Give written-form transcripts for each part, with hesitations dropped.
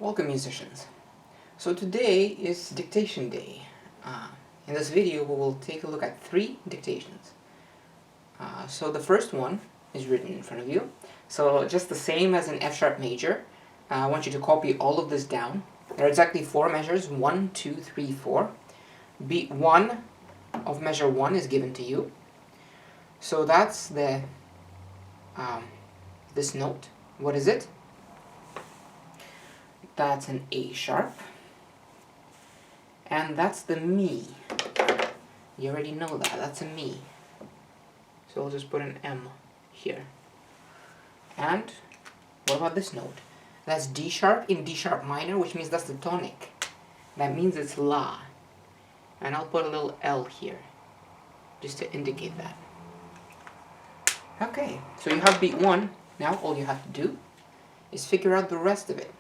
Welcome, musicians. So today is dictation day. In this video we will take a look at 3 dictations. So the first one is written in front of you. So just the same as in F sharp major, I want you to copy all of this down. There are exactly 4 measures, 1, 2, 3, 4. Beat 1 of measure 1 is given to you. So that's the this note. What is it? That's an A sharp. And that's the Mi. You already know that. That's a Mi. So I'll just put an M here. And what about this note? That's D sharp in D sharp minor, which means that's the tonic. That means it's La. And I'll put a little L here, just to indicate that. Okay, so you have beat 1. Now all you have to do is figure out the rest of it.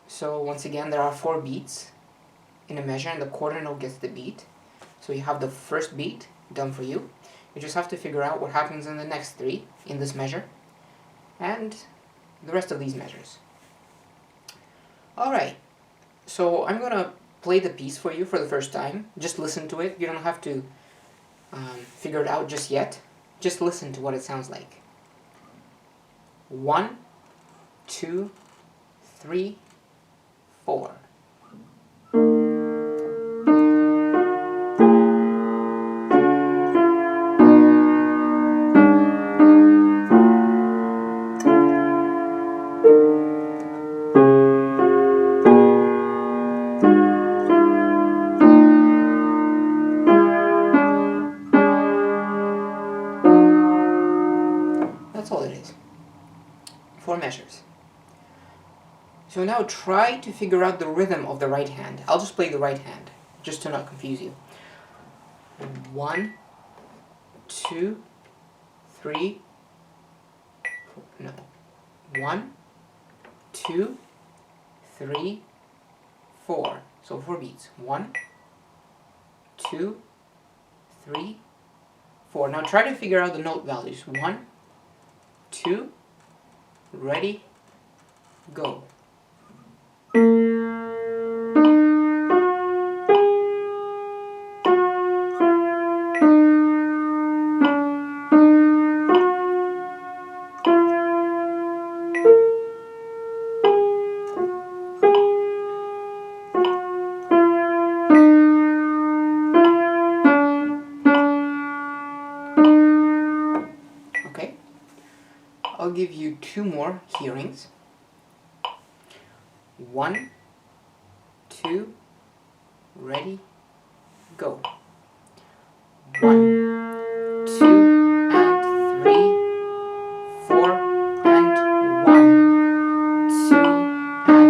So once again, there are 4 beats in a measure, and the quarter note gets the beat. So you have the first beat done for you. You just have to figure out what happens in the next 3 in this measure, and the rest of these measures. Alright, so I'm gonna play the piece for you for the first time. Just listen to it. You don't have to figure it out just yet. Just listen to what it sounds like. 1, 2, 3, 4. That's all it is. 4 measures. So now try to figure out the rhythm of the right hand. I'll just play the right hand, just to not confuse you. 1, 2, 3, 4, no. 1, 2, 3, 4. So 4 beats. 1, 2, 3, 4. Now try to figure out the note values. 1, 2, ready, go. Okay, I'll give you 2 more hearings. 1, 2, ready, go. 1, 2, and 3, 4, and 1, 2, and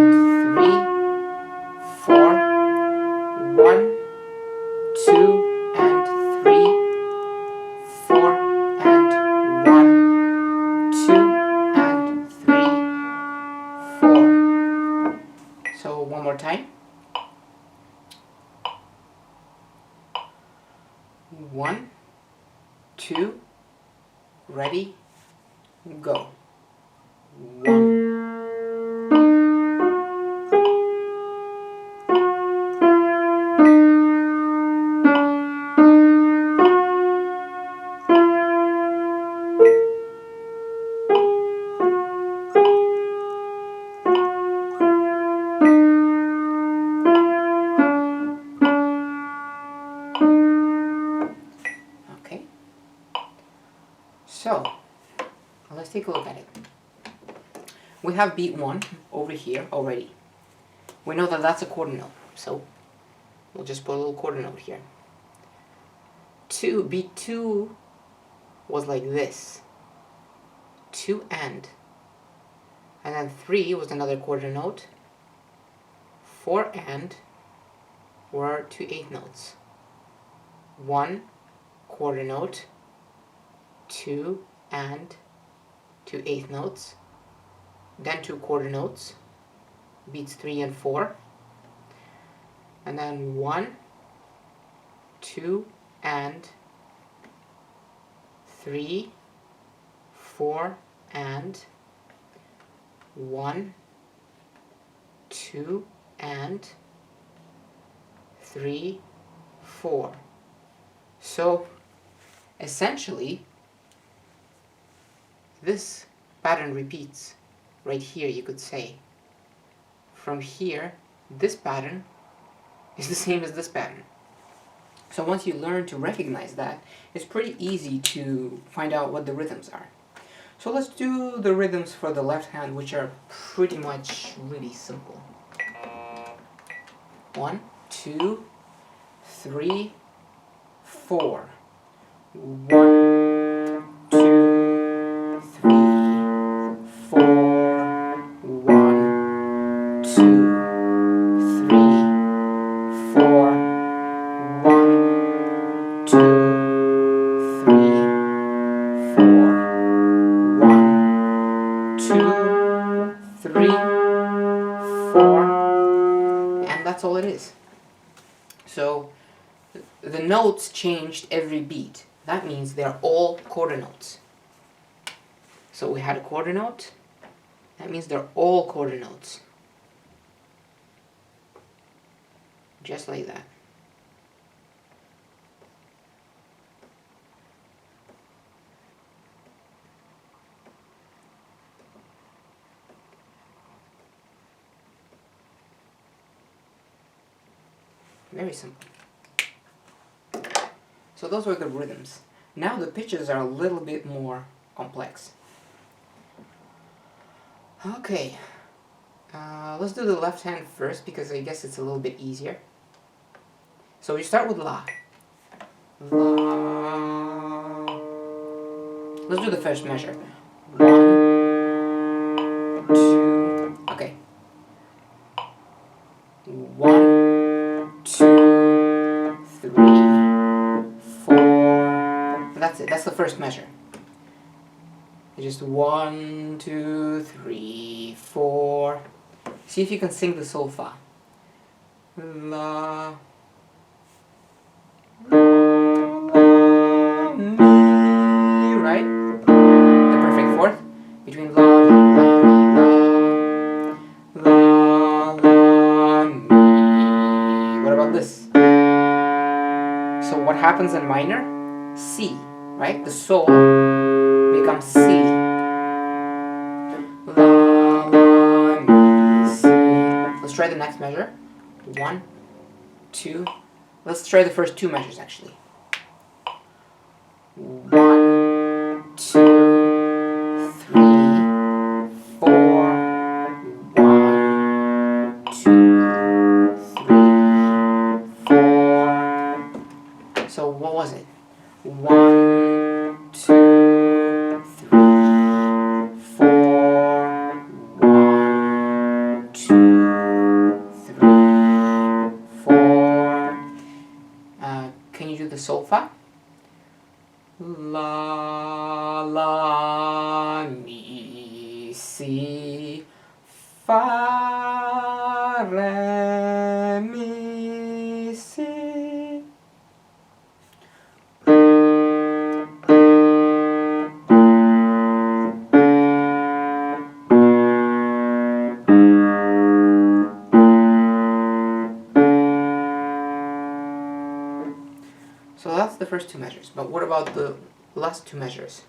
3, 4, 1, 2, and 3, 4, and 1, 2, and 3, 4. So one more time. 1, 2, ready, go. 1. Okay, so let's take a look at it. We have beat 1 over here already. We know that that's a quarter note, so we'll just put a little quarter note here. Beat 2 was like this. 2 and then 3 was another quarter note. 4 and were 2 eighth notes. 1 quarter note, 2 and 2 eighth notes, then 2 quarter notes, beats 3 and 4, and then 1, 2, and 3, 4, and 1, 2, and 3, 4. So essentially this pattern repeats right here, you could say. From here, this pattern is the same as this pattern. So once you learn to recognize that, it's pretty easy to find out what the rhythms are. So let's do the rhythms for the left hand, which are pretty much really simple. 1, 2, 3, 4. 1, 2, 3, 4. 1, 2, 3, 4. 1, 2, 3, 4. 1, 2, 3, 4. And that's all it is. So the notes changed every beat. That means they're all quarter notes. So we had a quarter note. That means they're all quarter notes. Just like that. Very simple. So those were the rhythms. Now the pitches are a little bit more complex. Okay, let's do the left hand first because I guess it's a little bit easier. So we start with La. La. Let's do the first measure. 1, 2, okay. 1, 2, 3, 4. That's it. That's the first measure. Just 1, 2, 3, 4. See if you can sing the sol fa. La, la, mi, right? The perfect fourth between la, la, la, la, mi. What about this? So what happens in minor? C, right? The sol becomes C. La, la, mi, C. Let's try the next measure. 1, 2. Let's try the first two measures actually. 1, 2, 3, 4. 1, 2, 3, 4. So what was it? 1, 2, 3, 4. 1, 2, 3, 4. Can you do the sol fa? La, la, mi, si, fa, re, mi, si. So that's the first two measures, but what about the last two measures?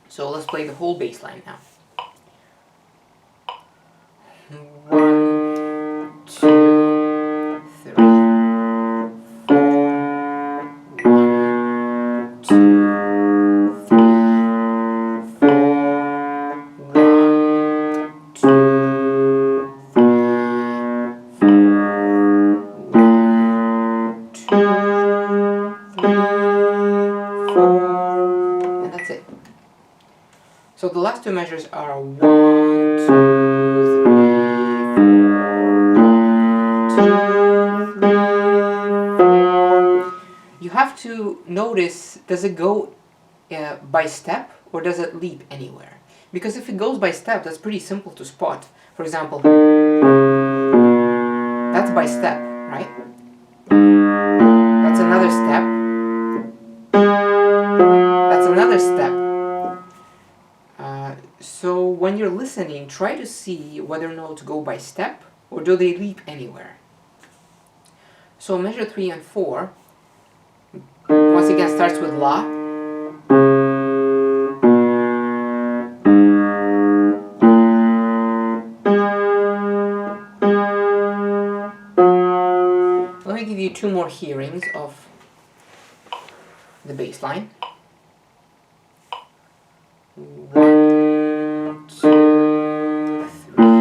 So let's play the whole bass line now. 1, 2, 3, 4. 1, 2, 3, 4. 1, 2, 3, 4. 1, 2, 3, 4. And that's it. So the last two measures are 1, 2, 3, 4. 1, 2, 3, 4. You have to notice, does it go by step or does it leap anywhere? Because if it goes by step, that's pretty simple to spot. For example, that's by step, right? That's another step. That's another step. So when you're listening, try to see whether notes go by step or do they leap anywhere? So measure 3 and 4, once again, starts with La. Let me give you 2 more hearings of the bass line. 1, 2, 3,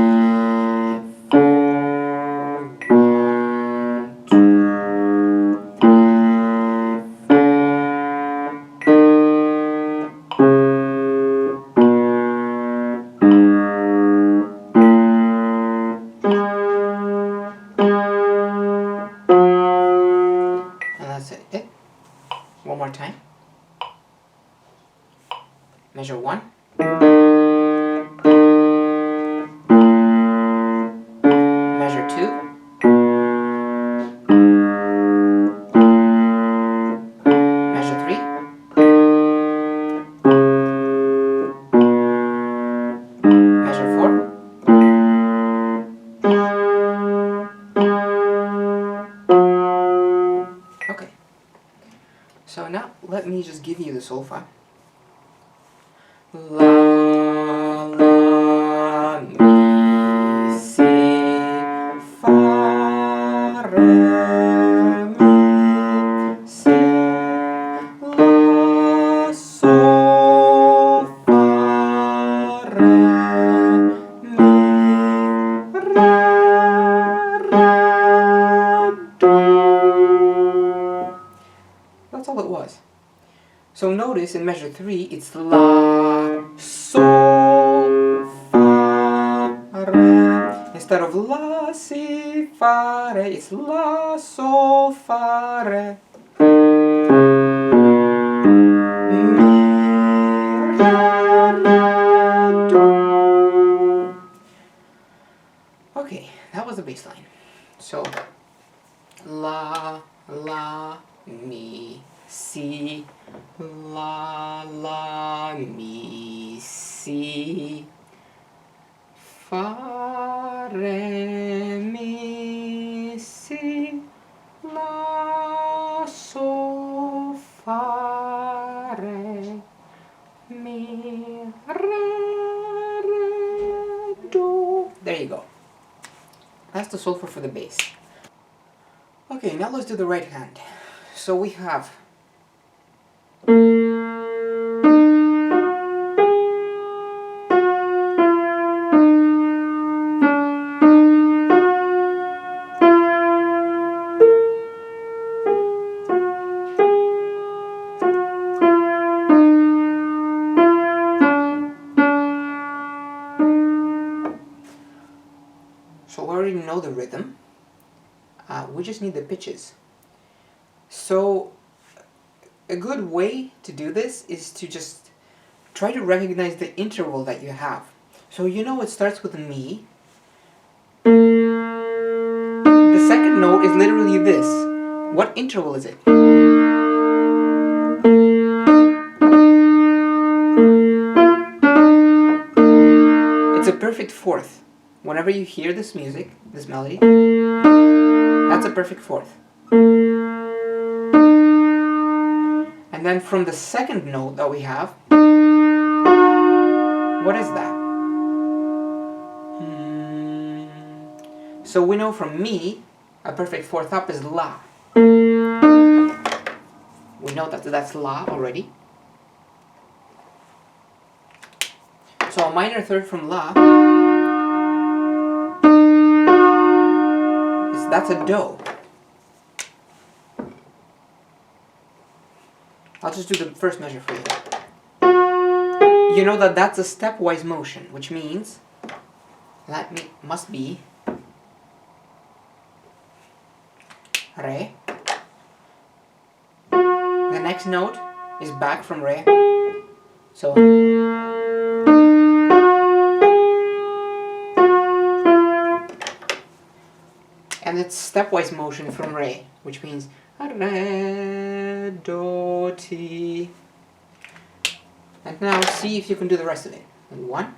4. 1, 2, 3, 4. And that's it. One more time. Measure 1. Measure 2. Measure 3. Measure 4. Okay. So now let me just give you the solfa. La, la, mi, si, fa, re, mi, si, la, sol, fa, re, mi, re, do. That's all it was. So notice in measure 3, it's La, Sol, Fa, Re. Instead of La, Si, Fa, Re, it's La, Sol, Fa, Re. Mi, Re, Do. Okay, that was the bass line. So, La, La, Mi, Si, La, La, Mi, Si, Fa, Re, Mi, Si, La, Sol, Fa, Re, Mi, Re, Do. There you go. That's the solfa for the bass. Okay, now let's do the right hand. So we have so we already know the rhythm. We just need the pitches. So a good way to do this is to just try to recognize the interval that you have. So you know it starts with Mi. The second note is literally this. What interval is it? It's a perfect fourth. Whenever you hear this music, this melody, that's a perfect fourth. And then from the second note that we have, what is that? So we know from Mi, a perfect fourth up is La. We know that that's La already. So a minor third from La, that's a Do. I'll just do the first measure for you. You know that that's a stepwise motion, which means that must be Re. The next note is back from Re. So and it's stepwise motion from Re, which means Re, Do, Ti. And now see if you can do the rest of it. 1,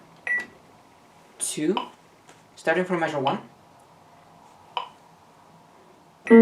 2, starting from measure 1. So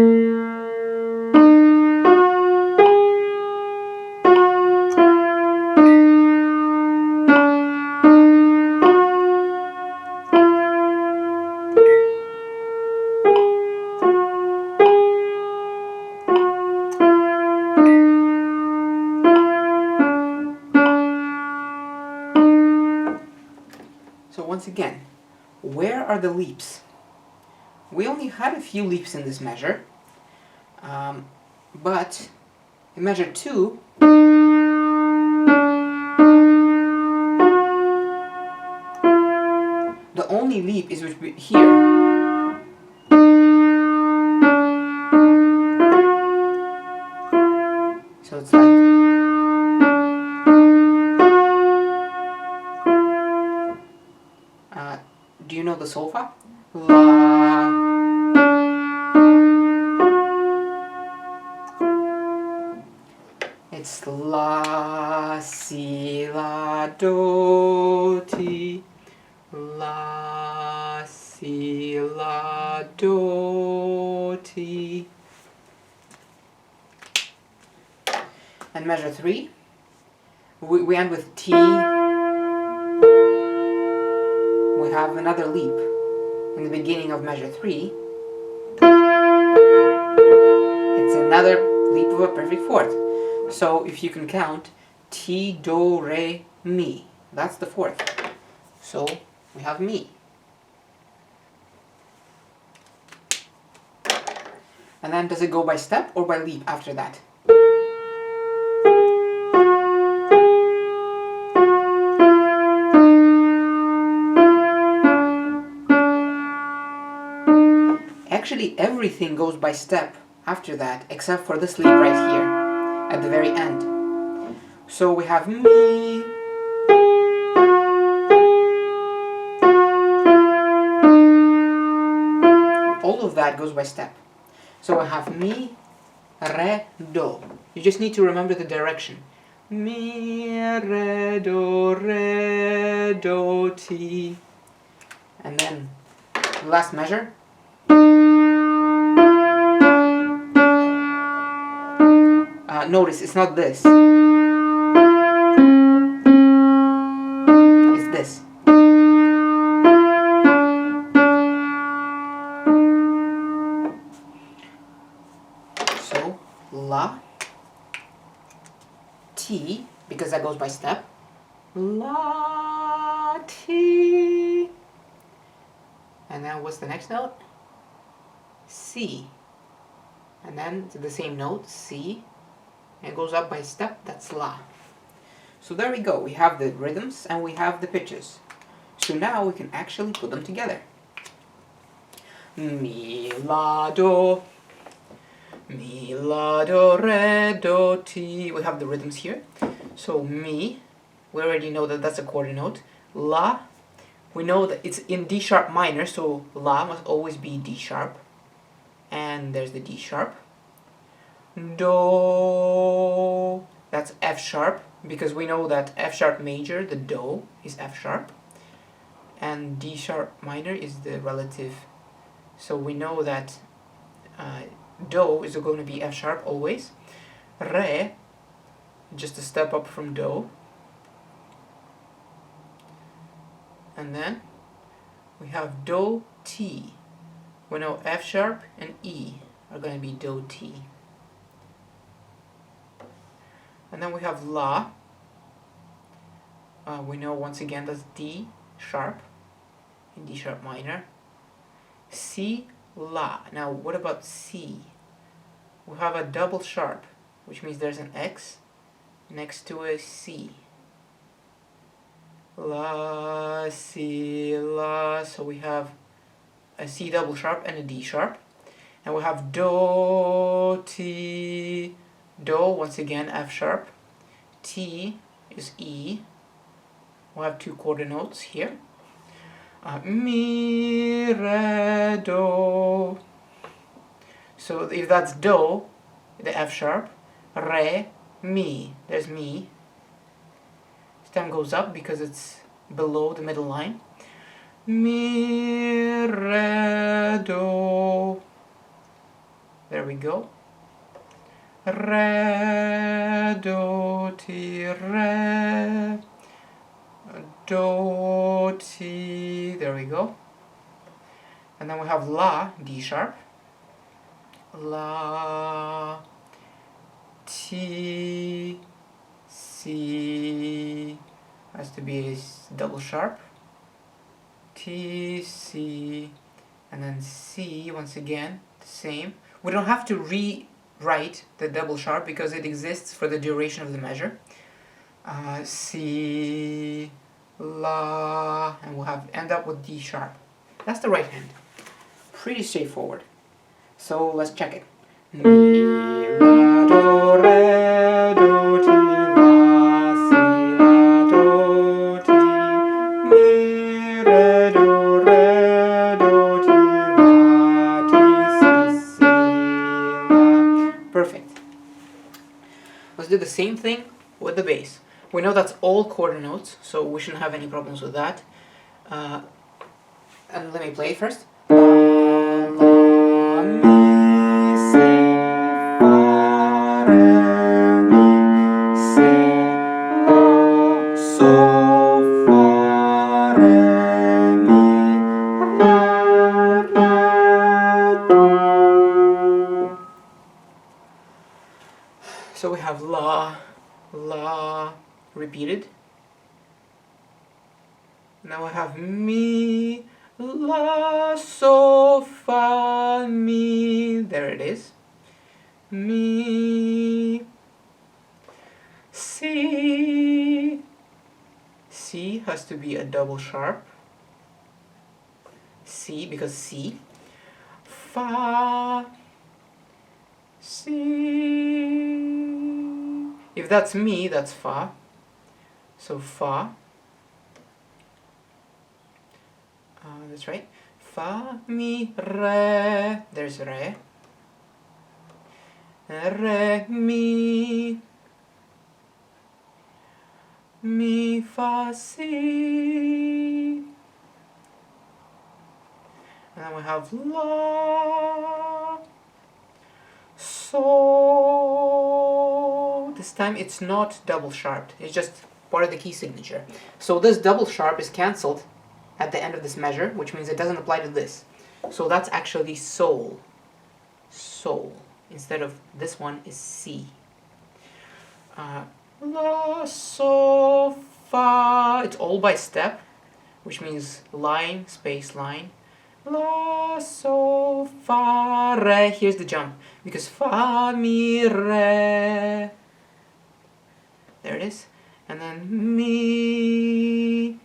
once again, where are the leaps? We only had a few leaps in this measure, but in measure 2, the only leap is here. So it's like, do you know the solfa? La. It's la, si, la, do, ti. La, si, la, do, ti. And measure 3, we end with T. We have another leap in the beginning of measure 3. It's another leap of a perfect fourth. So if you can count, Ti, Do, Re, Mi. That's the fourth. So we have Mi. And then does it go by step or by leap after that? Actually, everything goes by step after that, except for this leap right here, at the very end. So we have Mi. All of that goes by step. So I have Mi, Re, Do. You just need to remember the direction. Mi, Re, Do, Ti. And then the last measure. Notice it's not this. It's this. So La, Ti, because that goes by step. La, Ti. And then what's the next note? Si. And then to the same note, Si. And it goes up by step, that's La. So there we go, we have the rhythms and we have the pitches. So now we can actually put them together. Mi, La, Do. Mi, La, Do, Re, Do, Ti. We have the rhythms here. So Mi, we already know that that's a quarter note. La, we know that it's in D sharp minor, so La must always be D sharp. And there's the D sharp. Do, that's F sharp, because we know that F sharp major, the Do, is F sharp. And D sharp minor is the relative. So we know that Do is going to be F sharp always. Re, just a step up from Do. And then we have Do, Ti. We know F sharp and E are going to be Do, Ti. And then we have La. We know once again that's D sharp in D sharp minor. Si, La. Now what about Si? We have a double sharp, which means there's an X next to a C. La, Si, La. So we have a C double sharp and a D sharp. And we have Do, Ti. Do, once again, F sharp. Ti is E. We'll have two quarter notes here. Mi, Re, Do. So if that's Do, the F sharp, Re, Mi. There's Mi. Stem goes up because it's below the middle line. Mi, Re, Do. There we go. Re, do, ti, re, do, ti, there we go. And then we have la, D sharp, la, ti, si, has to be a double sharp, T, C, and then C once again, the same. We don't have to rewrite the double sharp because it exists for the duration of the measure. C, La, and we'll end up with D sharp. That's the right hand. Pretty straightforward. So let's check it. Mi, la, do, re, do, ti, la, si, la, do, ti, mi, re, do, ti, la, ti, si, si, la. Perfect. Let's do the same thing with the bass. We know that's all quarter notes, so we shouldn't have any problems with that. And let me play it first. La, la, mi, si, fa, re, mi, si, la, so, fa, re, mi, la, re, do. So we have la, la, repeated. Now I have mi, la, so, fa, mi. There it is. Mi, si. C has to be a double sharp. C because C. Fa, si. If that's mi, that's fa. So fa. That's right. Fa, mi, re. There's re. Re, mi. Mi, fa, si. And then we have la. So. This time it's not double sharped. It's just part of the key signature. So this double sharp is cancelled at the end of this measure, which means it doesn't apply to this. So that's actually sol. Sol. Instead of this one is C. La, so, fa. It's all by step, which means line, space, line. La, so, fa, re. Here's the jump, because fa, mi, re. There it is. And then mi.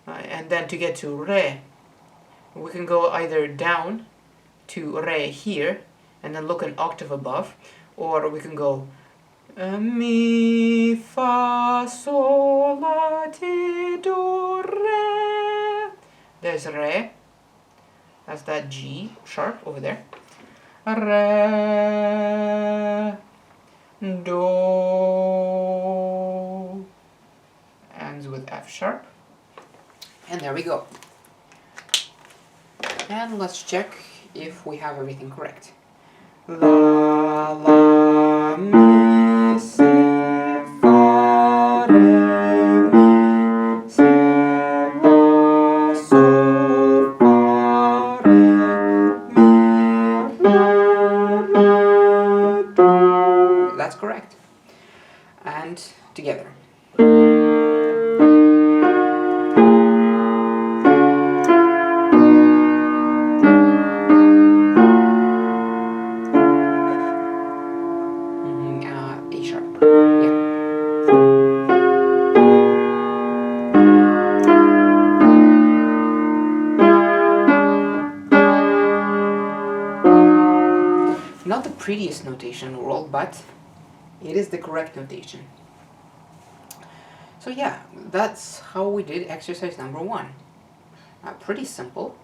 And then to get to re, we can go either down to re here, and then look an octave above, or we can go mi, fa, sol, la, ti, do, re. There's re. That's that G sharp over there. Re, do, ends with F sharp. And there we go. And let's check if we have everything correct. La, la, mi, si, fa, re, mi, si, la, so, fa, re, mi, la, do. That's correct. And together. Not the prettiest notation in the world, but it is the correct notation. So yeah, that's how we did exercise number 1. Pretty simple.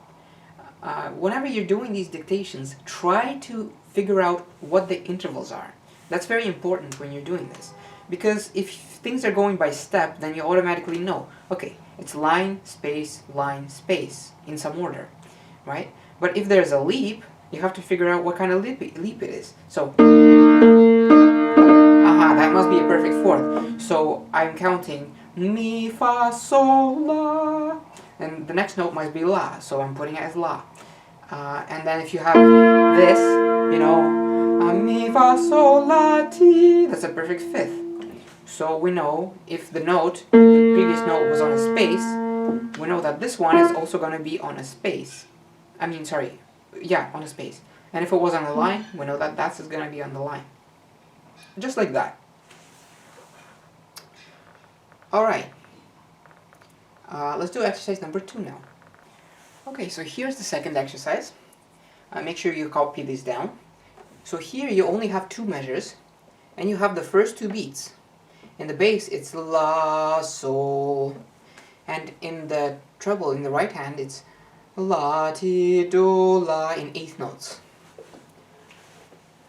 Whenever you're doing these dictations, try to figure out what the intervals are. That's very important when you're doing this. Because if things are going by step, then you automatically know, okay, it's line, space, in some order, right? But if there's a leap, you have to figure out what kind of leap it is. So, aha, that must be a perfect fourth. So I'm counting mi, fa, sol, la, and the next note must be la, so I'm putting it as la. And then if you have this, you know, mi, fa, sol, la, ti, that's a perfect fifth. So we know if the previous note was on a space, we know that this one is also going to be on a space. I mean, sorry, yeah, on a space. And if it was on a line, we know that that's going to be on the line. Just like that. Alright. Let's do exercise number 2 now. Okay, so here's the second exercise. Make sure you copy this down. So here you only have 2 measures, and you have the first 2 beats. In the bass, it's la, sol. And in the treble, in the right hand, it's la, ti, do, la in 8th notes.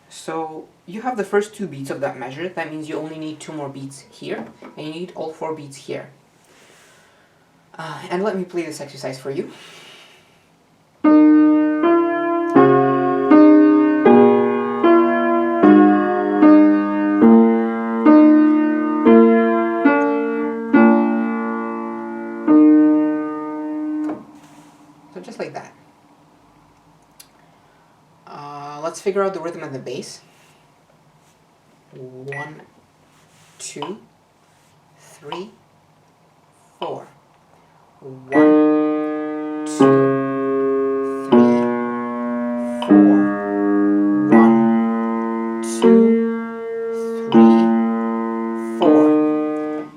So you have the first 2 beats of that measure. That means you only need 2 more beats here, and you need all 4 beats here. And let me play this exercise for you. So just like that. Let's figure out the rhythm of the bass. 1, 2, 3, 4. 1, 2, 3, 4. 1, 2, 3, 4.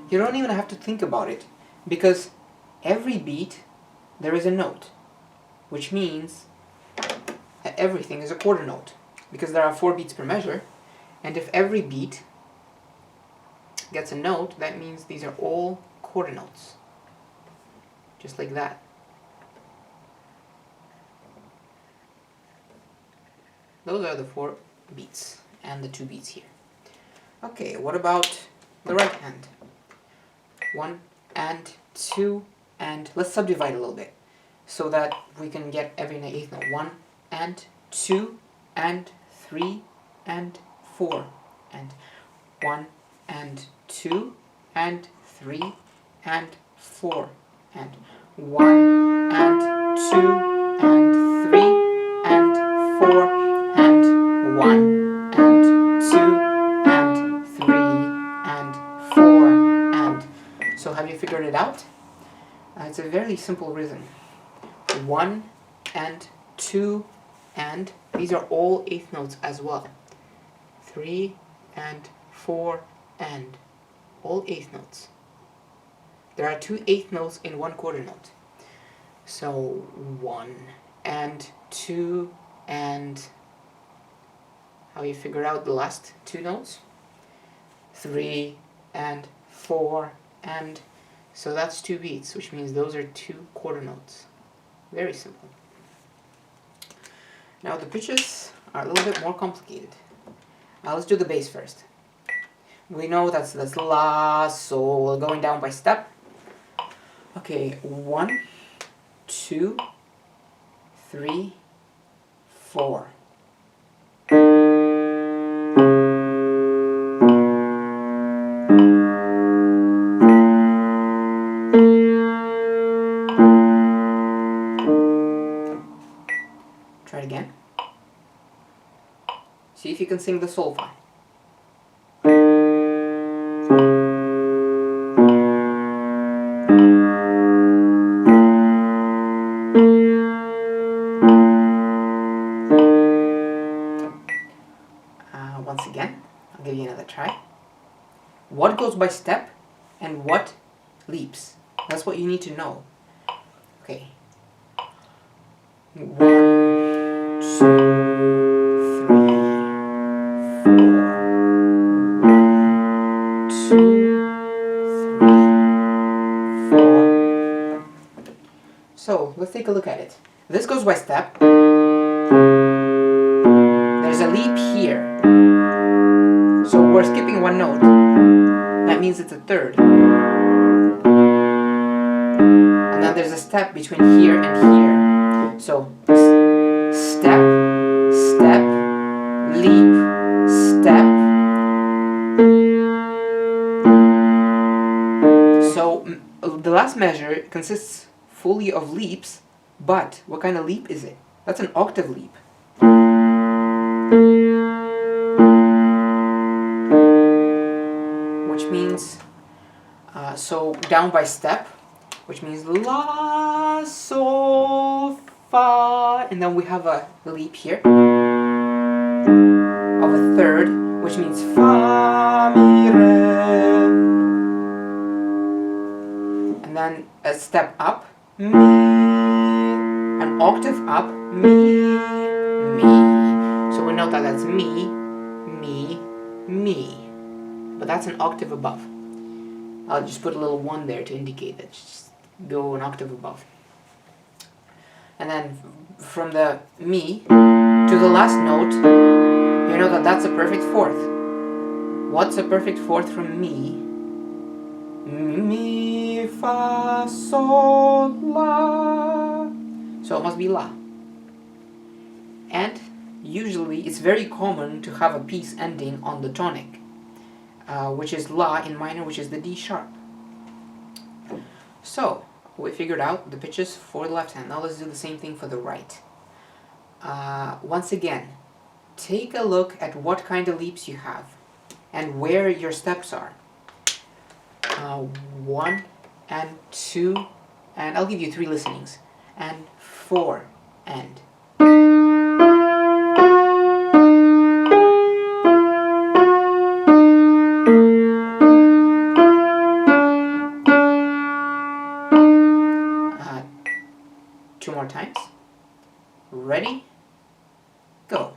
You don't even have to think about it, because every beat there is a note, which means that everything is a quarter note, because there are 4 beats per measure, and if every beat gets a note, that means these are all quarter notes. Just like that. Those are the 4 beats and the 2 beats here. Okay, what about the right hand? 1 and 2 and let's subdivide a little bit so that we can get every 8th note. 1 and 2 and 3 and 4 and 1 and 2 and 3 and 4 and 1 and 2 and 3 and 4 and 1 and 2 and 3 and 4 and... So have you figured it out? It's a very simple rhythm. 1 and 2 and... These are all 8th notes as well. 3 and 4 and... All 8th notes. There are 2 8th notes in 1 quarter note. So 1 and 2 and... How you figure out the last 2 notes? 3 and 4 and... So that's 2 beats, which means those are 2 quarter notes. Very simple. Now the pitches are a little bit more complicated. Let's do the bass first. We know that's la, sol, going down by step. Okay, 1, 2, 3, 4. Try it again. See if you can sing the sol fine. Once again, I'll give you another try. What goes by step and what leaps? That's what you need to know. Okay. 1, 2, 3, 4. 1, 2, 3, 4. So, let's take a look at it. This goes by step. There's a leap here. So we're skipping 1 note. That means it's a third. And then there's a step between here and here. So step, step, leap, step. So the last measure consists fully of leaps, but what kind of leap is it? That's an octave leap. Which means, so down by step, which means La, Sol, Fa, and then we have a leap here of a third, which means Fa, Mi, Re. And then a step up, Mi, an octave up, Mi, Mi. So we know that that's Mi, Mi, Mi. But that's an octave above. I'll just put a little 1 there to indicate that just go an octave above. And then from the Mi to the last note, you know that that's a perfect fourth. What's a perfect fourth from Mi? Mi, Fa, Sol, La. So it must be La. And usually it's very common to have a piece ending on the tonic, which is La in minor, which is the D sharp. So we figured out the pitches for the left hand. Now let's do the same thing for the right. Once again, take a look at what kind of leaps you have and where your steps are. 1 and 2, and I'll give you 3 listenings, and 4 and. Two more times. Ready? Go.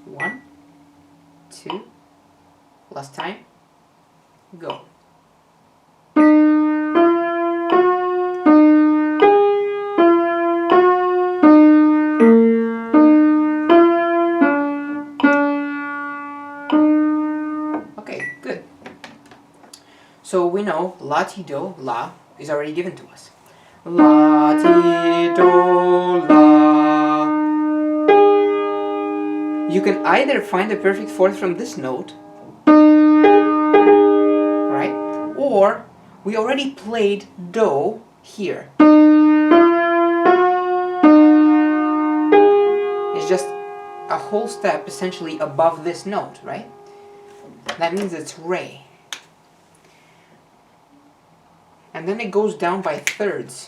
One, two, last time, go. Okay, good. So we know La, Ti, Do, La is already given to us. La, Ti, Do, La. You can either find the perfect fourth from this note, right? Or we already played Do here. It's just a whole step essentially above this note, right? That means it's Re. And then it goes down by thirds.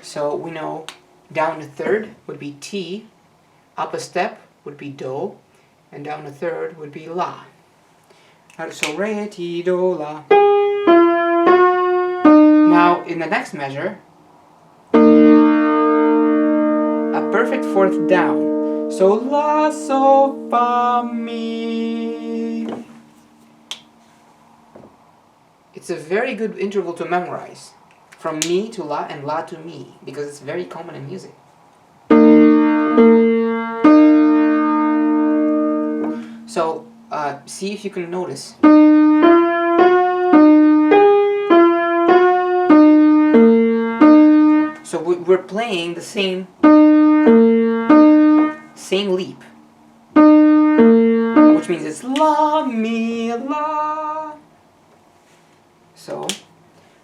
So we know down a third would be Ti, up a step would be Do, and down a third would be La. So Re, Ti, Do, La. Now in the next measure, a perfect fourth down. So La, Sol, Fa, Mi. It's a very good interval to memorize. From Mi to La and La to Mi, because it's very common in music. So see if you can notice. So we're playing the same leap, which means it's La, Mi, La. So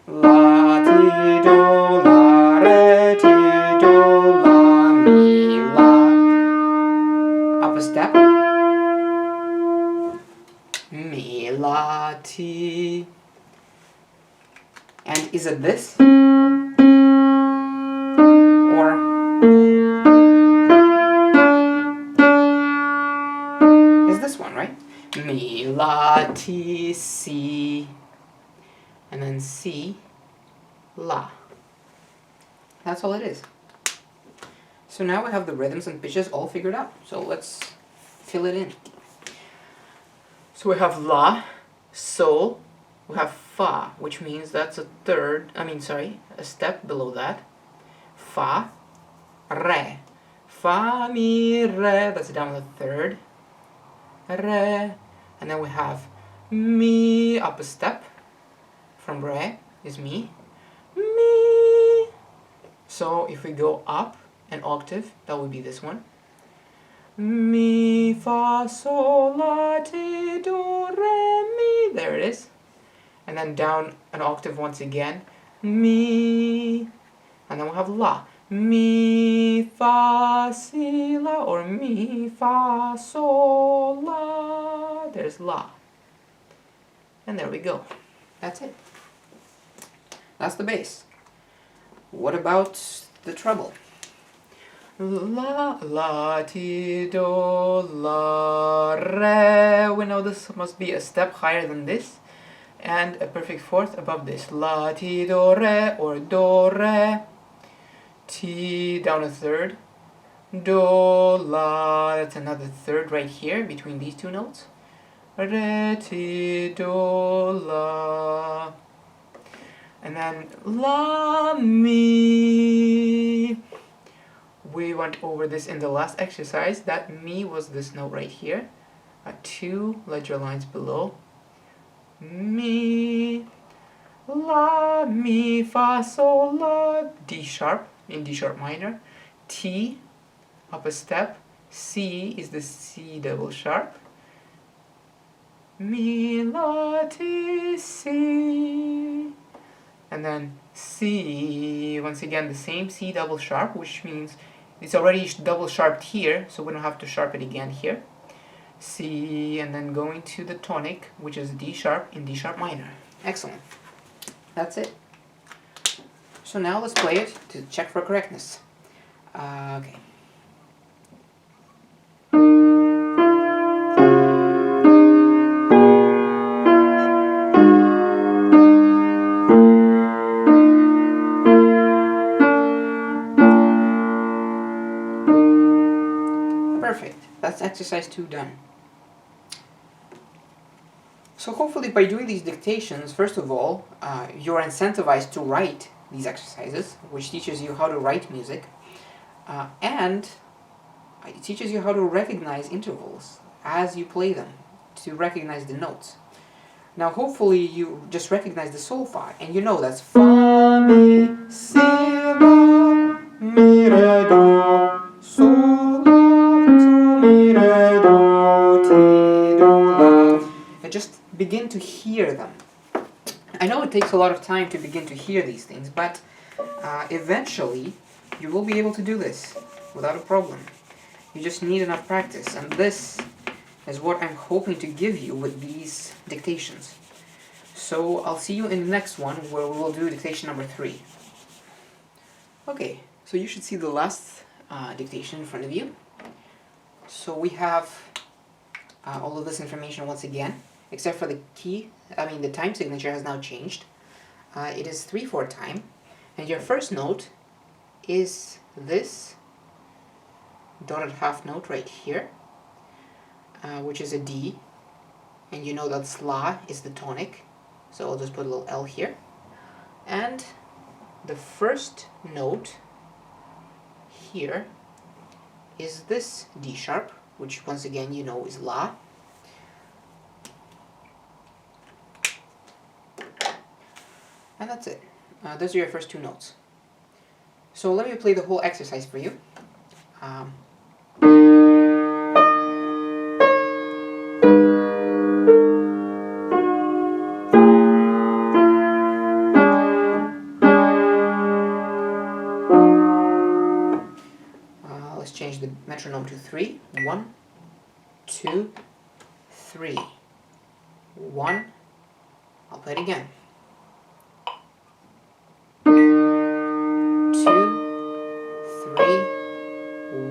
La, Ti, Do, La, Re, Ti, Do, La, Mi, La. Up a step. Mi, La, Ti. And is it this? Or is this one, right? Mi, La, Ti, Si. And then Si, La. That's all it is. So now we have the rhythms and pitches all figured out. So let's fill it in. So we have La, Sol, we have fa, which means that's a step below that. Fa, re. Fa, mi, re, that's down the third. Re, and then we have mi, up a step from re is mi. Mi. So if we go up an octave, that would be this one. Mi, fa, sol, la, ti, do, re, mi. There it is. And then down an octave once again. Mi. And then we'll have la. Mi, fa, si, la, or mi, fa, sol, la. There's la. And there we go. That's it. That's the bass. What about the treble? La, la, ti, do, la, re. We know this must be a step higher than this, and a perfect fourth above this. La, ti, do, re, or do, re. Ti, down a third. Do, la, that's another third right here between these two notes. Re, ti, do, la. And then la, mi. We went over this in the last exercise. That mi was this note right here. 2 ledger lines below. Mi, la, mi, fa, sol, la, D sharp in D sharp minor. T, up a step. C is the C double sharp. Mi, la, ti, si. And then C, once again the same C double sharp, which means it's already double sharped here, so we don't have to sharp it again here. C, and then going to the tonic, which is D sharp in D sharp minor. Excellent. That's it. So now let's play it to check for correctness. Okay. Perfect. That's exercise 2 done. So hopefully by doing these dictations, first of all, you're incentivized to write these exercises, which teaches you how to write music, and it teaches you how to recognize intervals as you play them, to recognize the notes. Now hopefully you just recognize the solfa, and you know that's fa, mi, si, la, mi, re, do, sol, la, so, mi, re, do, ti, do, la. And just begin to hear them. I know it takes a lot of time to begin to hear these things, but eventually you will be able to do this without a problem. You just need enough practice, and this is what I'm hoping to give you with these dictations. So I'll see you in the next one, where we will do dictation number 3. Okay, so you should see the last dictation in front of you. So we have all of this information once again, except for the key. The time signature has now changed. It is 3/4 time, and your first note is this dotted half note right here, which is a D, and you know that SLA is the tonic, so I'll just put a little L here. And the first note here is this D sharp, which once again you know is La. And that's it. Those are your first 2 notes. So let me play the whole exercise for you. Let's change the metronome to 3. 1, 2, 3. 1. I'll play it again. 2, 3,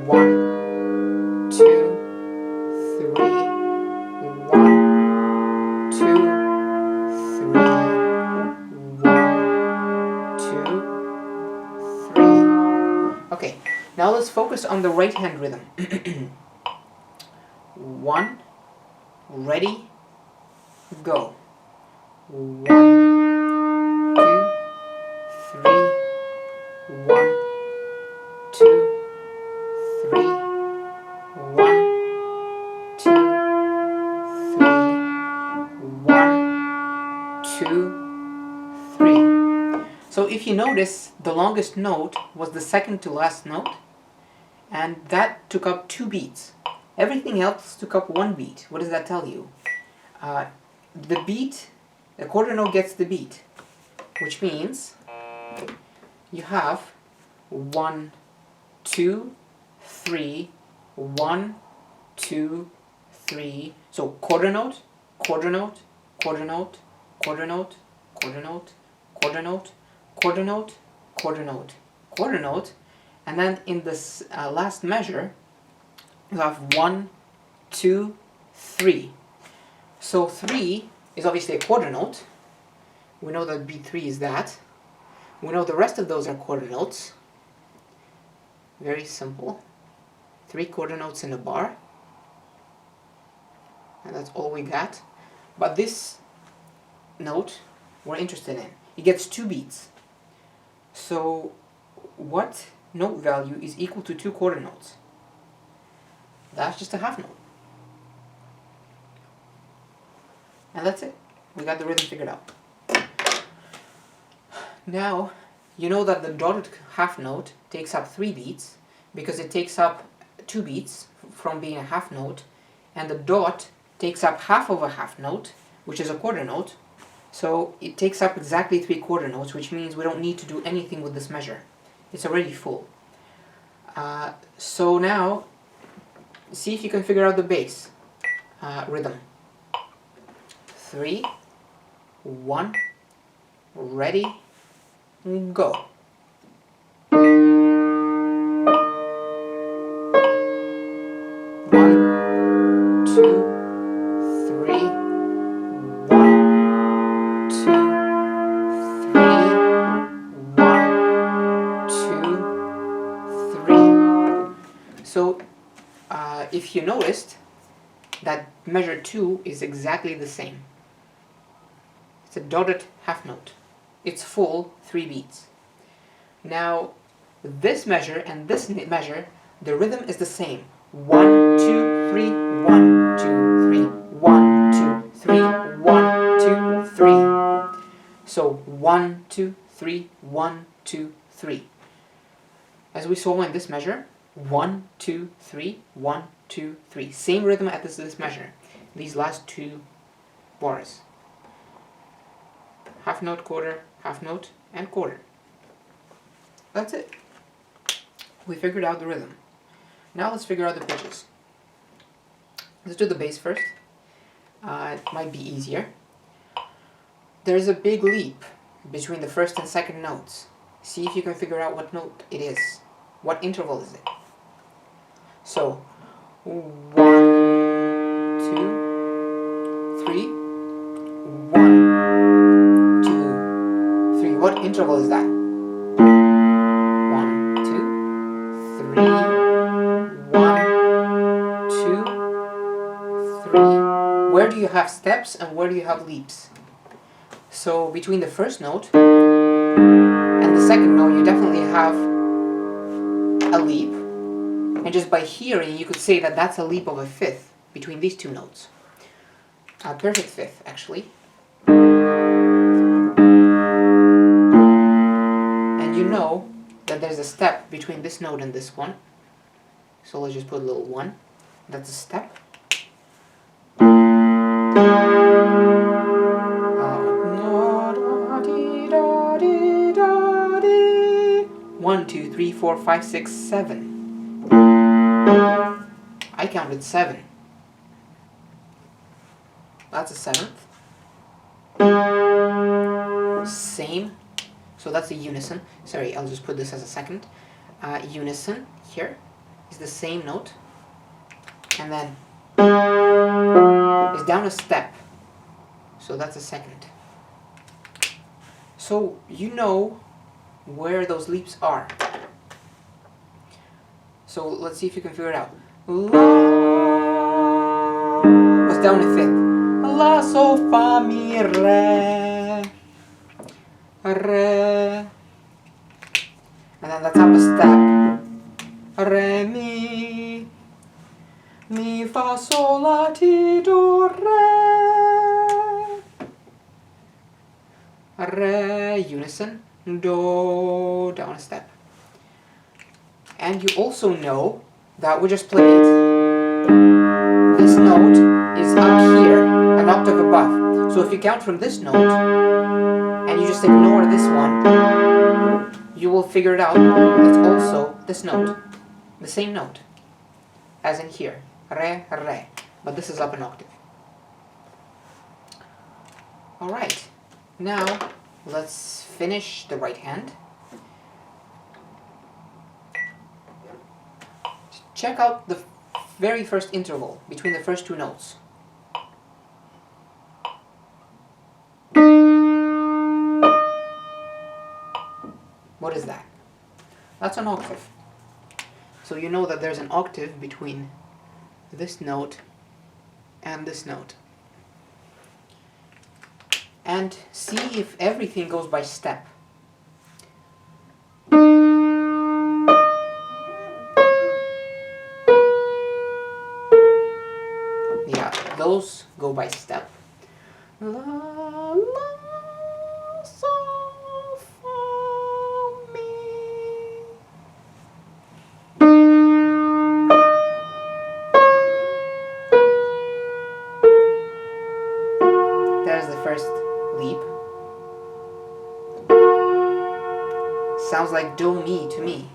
1, 2, 3, 1, 2, 3, 1, 2, 3. Okay, now let's focus on the right hand rhythm. 1, ready, go. 1, 2, 3, 1, 2, 3, 1, 2, 3, 1, 2, 3. So if you notice, the longest note was the second to last note, and that took up 2 beats. Everything else took up 1 beat. What does that tell you? The beat, the quarter note gets the beat, which means you have 1, 2, 3, 1, 2, 3. So quarter note, quarter note, quarter note, quarter note, quarter note, quarter note, quarter note, quarter note, quarter note, and then in this last measure you have 1, 2, 3. So 3 is obviously a quarter note. We know that beat 3 is that. We know the rest of those are quarter notes. Very simple. 3 quarter notes in a bar. And that's all we got. But this note we're interested in. It gets 2 beats. So what note value is equal to 2 quarter notes? That's just a half note. And that's it. We got the rhythm figured out. Now, you know that the dotted half note takes up 3 beats because it takes up 2 beats from being a half note, and the dot takes up half of a half note, which is a quarter note. So it takes up exactly 3 quarter notes, which means we don't need to do anything with this measure. It's already full. So now, see if you can figure out the bass rhythm. 3, 1, ready, go. 1, 2, 3, 1, 2, 3, 1, 2, 3. So if you noticed that measure 2 is exactly the same. It's a dotted half note. It's full 3 beats. Now this measure and this measure, the rhythm is the same. 1, 2, 3, 1, 2, 3, 1, 2, 3, 1, 2, 3. So 1, 2, 3, 1, 2, 3. As we saw in this measure, 1, 2, 3, 1, 2, 3. Same rhythm at this measure. These last 2 bars. Half note, quarter, half note, and quarter. That's it. We figured out the rhythm. Now let's figure out the pitches. Let's do the bass first. It might be easier. There's a big leap between the first and second notes. See if you can figure out what note it is. What interval is it? So 1, 2, 3, 1, 2, 3. What interval is that? 1, 2, 3, 1, 2, 3. Where do you have steps and where do you have leaps? So between the first note and the second note, you definitely have a leap. And just by hearing, you could say that that's a leap of a fifth between these 2 notes. A perfect fifth, actually. And you know that there's a step between this note and this one. So let's just put a little 1. That's a step. 1, 2, 3, 4, 5, 6, 7. I counted 7. That's a 7th. Same. So that's a unison. Sorry, I'll just put this as a second. Unison here is the same note. And then it's down a step. So that's a second. So you know where those leaps are. So let's see if you can figure it out. La was down a fifth. La, sol, fa, mi, re. Re. And then that's up a step. Re, mi. Mi, fa, sol, la, ti, do, re. Re, unison. Do, down a step. And you also know that we just played. This note is up here, an octave above. So if you count from this note, and you just ignore this one, you will figure it out. It's also this note, the same note, as in here, re, re, but this is up an octave. Alright, now let's finish the right hand. Check out the very first interval between the first two notes. What is that? That's an octave. So you know that there's an octave between this note and this note. And see if everything goes by step. Yeah, those go by step. La, la, sol, fa, mi. There's the first leap. Sounds like do mi to me.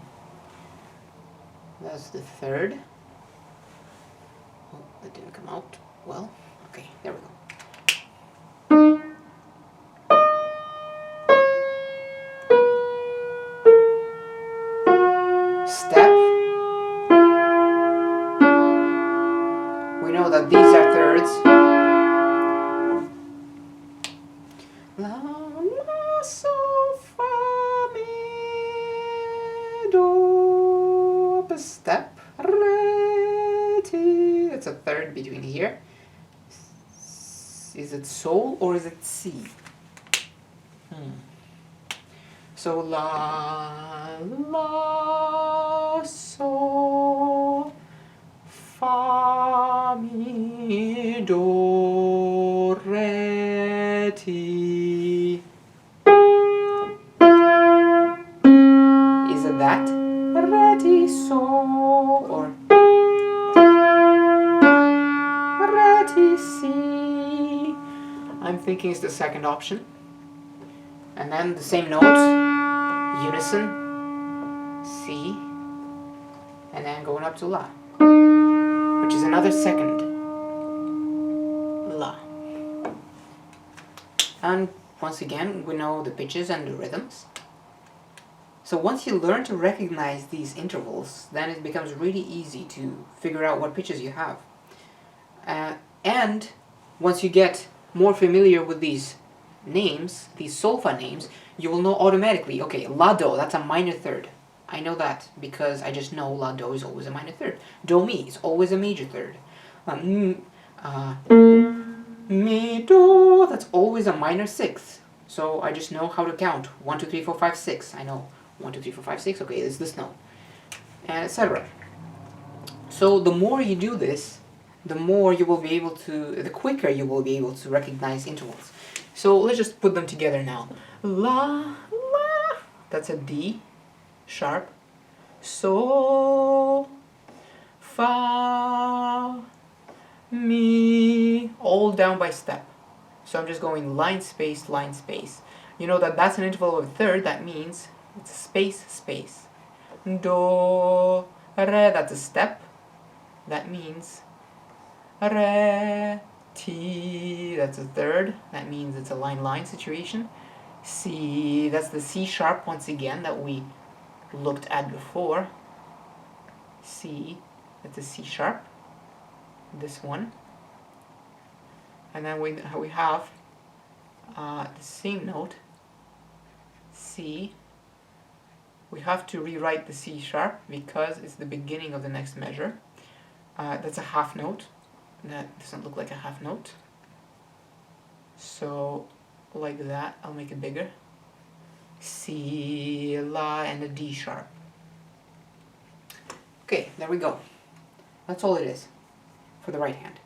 That's the third. Oh, that didn't come out well. Okay, there we go. Step. We know that these are thirds. La, la, sol, fa, mi, do, up a step, re, ti. It's a third between here. Is it sol or is it si? So la, la, sol, fa, mi, do, re, ti. Is it that? Re, ti, sol, or re, ti, si? I'm thinking it's the second option. And then the same note, unison, C, and then going up to La, which is another second La. And once again, we know the pitches and the rhythms. So once you learn to recognize these intervals, then it becomes really easy to figure out what pitches you have. And once you get more familiar with these names, these solfa names, you will know automatically, okay, la do, that's a minor third. I know that because I just know la do is always a minor third. Do mi is always a major third. Mi do, that's always a minor sixth. So I just know how to count. 1, 2, 3, 4, 5, 6. I know 1, 2, 3, 4, 5, 6. Okay, it's this note, and etc. So the more you do this, the more you will be able to, the quicker you will be able to recognize intervals. So let's just put them together now. La, la, that's a D sharp. Sol, fa, mi, all down by step. So I'm just going line, space, line, space. You know that that's an interval of a third, that means it's a space, space. Do, re, that's a step. That means re, ti, that's a third. That means it's a line-line situation. Si, that's the C sharp once again that we looked at before. C, that's a C sharp. This one. And then we have the same note, C. We have to rewrite the C sharp because it's the beginning of the next measure. That's a half note. That doesn't look like a half note. So like that, I'll make it bigger. C, La, and a D sharp. Okay, there we go. That's all it is for the right hand.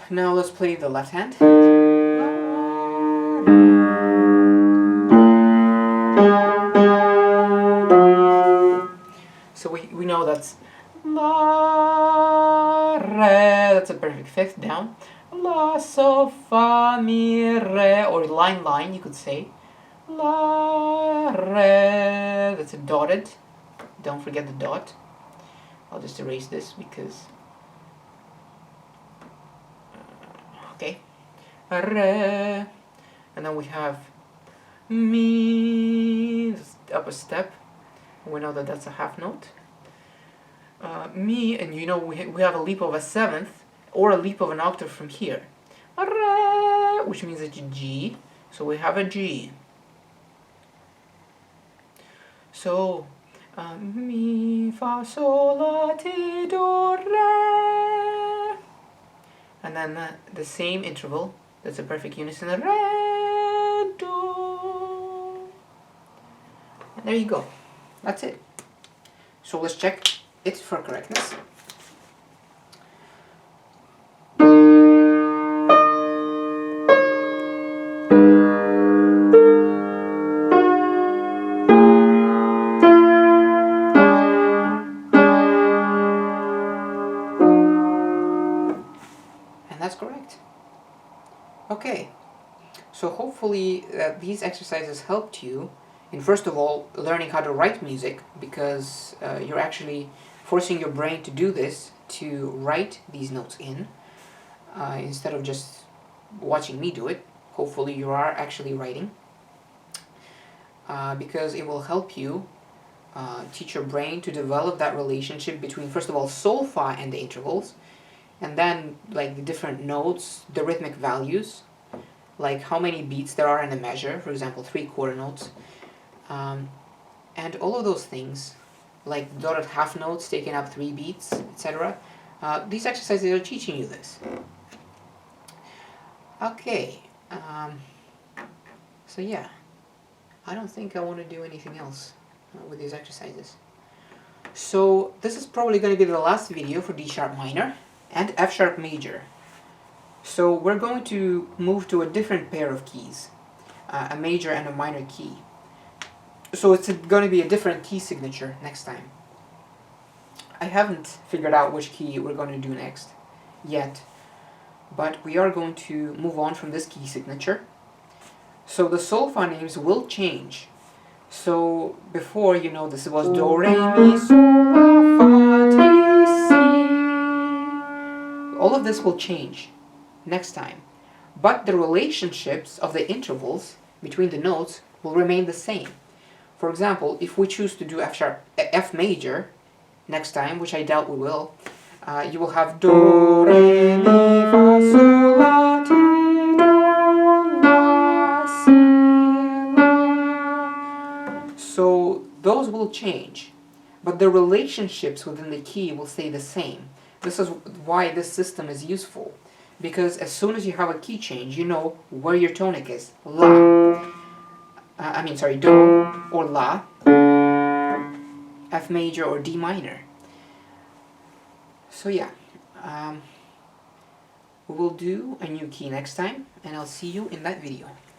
Now let's play the left hand. So we know that's La, Re, that's a perfect fifth down. La, So, Fa, Mi, Re, or line you could say. La, Re, that's a dotted. Don't forget the dot. I'll just erase this because... okay. Re, and then we have Mi, up a step. We know that that's a half note. Mi, and you know we have a leap of a seventh or a leap of an octave from here. Re, which means it's a G. So we have a G. So Mi, Fa, Sol, La, Ti, Do, Re. And then the same interval, that's a perfect unison, Re, Do. And there you go. That's it. So let's check it for correctness. And that's correct. Okay. So hopefully these exercises helped you in, first of all, learning how to write music, because you're actually forcing your brain to do this, to write these notes in, instead of just watching me do it. Hopefully you are actually writing, because it will help you teach your brain to develop that relationship between, first of all, sol, fa and the intervals, and then like the different notes, the rhythmic values, like how many beats there are in a measure, for example 3 quarter notes, and all of those things, like dotted half notes taking up 3 beats, etc. These exercises are teaching you this. Okay, so yeah, I don't think I want to do anything else with these exercises. So this is probably going to be the last video for D sharp minor and F sharp major. So we're going to move to a different pair of keys, a major and a minor key. So it's going to be a different key signature next time. I haven't figured out which key we're going to do next yet, but we are going to move on from this key signature. So the sol fa names will change. So before, you know, this was do, re, mi, sol, la, fa, ti, si. All of this will change next time, but the relationships of the intervals between the notes will remain the same. For example, if we choose to do F major next time, which I doubt we will, you will have do, re, mi, fa, sol, la, ti, do, la, si, la. So those will change, but the relationships within the key will stay the same. This is why this system is useful, because as soon as you have a key change, you know where your tonic is. La. Do or La, F major or D minor. So yeah, we will do a new key next time, and I'll see you in that video.